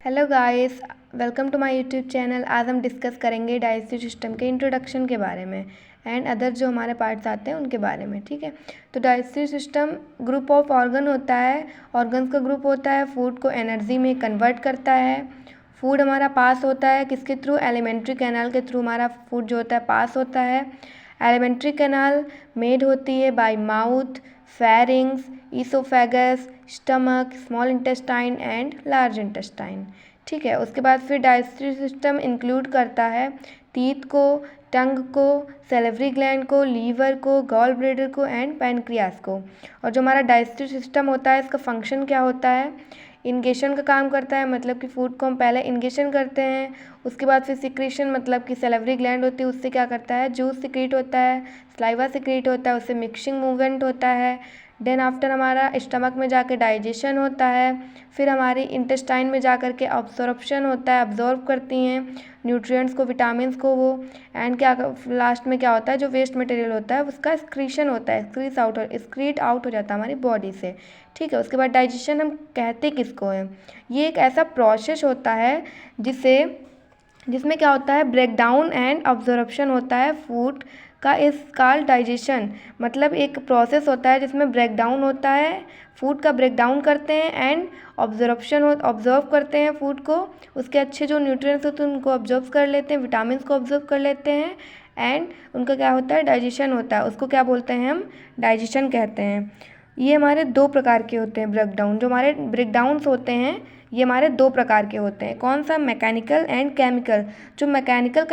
Hello guys, welcome to my YouTube channel. आज हम discuss करेंगे डाइजेस्टिव सिस्टम के इंट्रोडक्शन के बारे में एंड अदर जो हमारे पार्ट्स आते हैं उनके बारे में। ठीक है, तो digestive system group of organ होता है। ऑर्गन्स का ग्रुप होता है, फूड को एनर्जी में कन्वर्ट करता है। फूड हमारा पास होता है किसके थ्रू? एलिमेंट्री कैनाल के थ्रू हमारा फूड जो होता है पास होता है। एलिमेंट्री कैनाल मेड होती है bye mouth, pharynx, oesophagus, stomach, small intestine and large intestine. ठीक है, उसके बाद फिर डाइजेस्टिव सिस्टम इंक्लूड करता है टीथ को, टंग को, सेलेवरी ग्लैंड को, लीवर को, गॉल ब्लैडर को एंड पैनक्रियास को। और जो हमारा डाइजेस्टिव सिस्टम होता है इसका फंक्शन क्या होता है? इंगेशन का काम करता है, मतलब कि फूड को हम पहले इंगेशन करते हैं, उसके बाद फिर सिक्रीशन, मतलब कि सेलेवरी ग्लैंड होती है उससे क्या करता है? जूस सिक्रीट होता है, सलाइवा सिक्रीट होता है, उससे मिक्सिंग मूवमेंट होता है। देन आफ्टर हमारा स्टमक में जाकर डाइजेशन होता है, फिर हमारी इंटेस्टाइन में जाकर के अब्जॉर्प्शन होता है, अब्जॉर्ब करती हैं न्यूट्रिएंट्स को, विटामिन्स को वो। एंड क्या लास्ट में क्या होता है? जो वेस्ट मटेरियल होता है उसका एक्सक्रीशन होता है, एक्सक्रीट आउट हो जाता है हमारी बॉडी से। ठीक है, उसके बाद डाइजेशन हम कहते किसको हैं? ये एक ऐसा प्रोसेस होता है जिसमें क्या होता है? ब्रेक डाउन एंड अब्जॉर्प्शन होता है फूड का, इस कॉल्ड डाइजेशन। मतलब एक प्रोसेस होता है जिसमें ब्रेक डाउन होता है, फूड का ब्रेक डाउन करते हैं एंड ऑब्जर्व करते हैं फूड को, उसके अच्छे जो न्यूट्रिएंट्स होते हैं उनको ऑब्जर्व कर लेते हैं, विटामिन्स को ऑब्जर्व कर लेते हैं एंड उनका क्या होता है? डाइजेशन होता है। उसको क्या बोलते हैं हम? डाइजेशन कहते हैं। ये हमारे दो प्रकार के होते हैं ब्रेक डाउन। जो हमारे ब्रेक डाउन्स होते हैं ये हमारे दो प्रकार के होते हैं। कौन सा? Mechanical and chemical. जो मैकेनिकल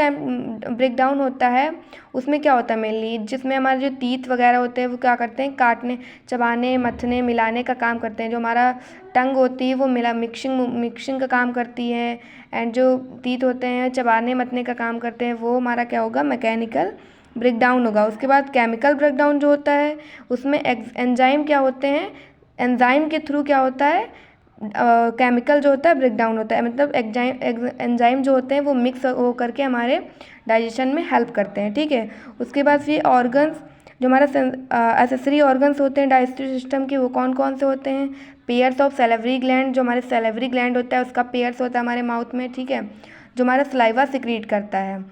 ब्रेक डाउन होता है उसमें क्या होता है? मेनली जिसमें हमारे जो टीथ वगैरह होते हैं वो क्या करते हैं? काटने, चबाने, मथने, मिलाने का काम करते हैं। जो हमारा टंग होती है वो मिक्सिंग का काम करती है एंड जो टीथ होते हैं चबाने मथने का काम करते हैं, वो हमारा क्या होगा? मैकेनिकल ब्रेक डाउन होगा। उसके बाद केमिकल ब्रेक डाउन जो होता है उसमें एंजाइम क्या होते हैं? एंजाइम के थ्रू क्या होता है? केमिकल जो होता है ब्रेक डाउन होता है, मतलब एंजाइम जो होते हैं वो मिक्स हो करके हमारे डाइजेशन में हेल्प करते हैं। ठीक है, उसके बाद फिर ऑर्गन्स, जो हमारा एसेसरी ऑर्गन्स होते हैं डाइजेस्टिव सिस्टम के, वो कौन कौन से होते हैं? Pairs of salivary gland. जो हमारे सेलेवरी ग्लैंड होता है उसका पेयर्स होता है हमारे माउथ में। ठीक है, जो हमारा सलाइवा सिक्रीट करता है।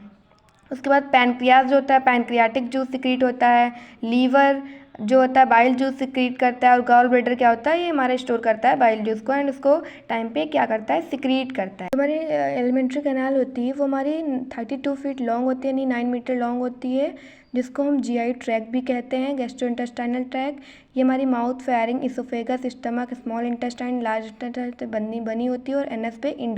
उसके बाद पैनक्रियाज जो होता है, पैनक्रियाटिक जूस सिक्रीट होता है। लीवर जो होता है बाइल जूस सिक्रीट करता है। और गॉल ब्लैडर क्या होता है? ये हमारा स्टोर करता है बाइल जूस को एंड उसको टाइम पे क्या करता है? सिक्रीट करता है। हमारी एलिमेंट्री कैनाल होती है वो हमारी 32 फीट लॉन्ग होती है, यानी 9 मीटर लॉन्ग होती है, जिसको हम जीआई ट्रैक भी कहते हैं, गैस्ट्रोइंटेस्टाइनल ट्रैक। ये हमारी mouth, pharynx, oesophagus, stomach, small intestine, large intestine बनी होती है और एनएस पे इंड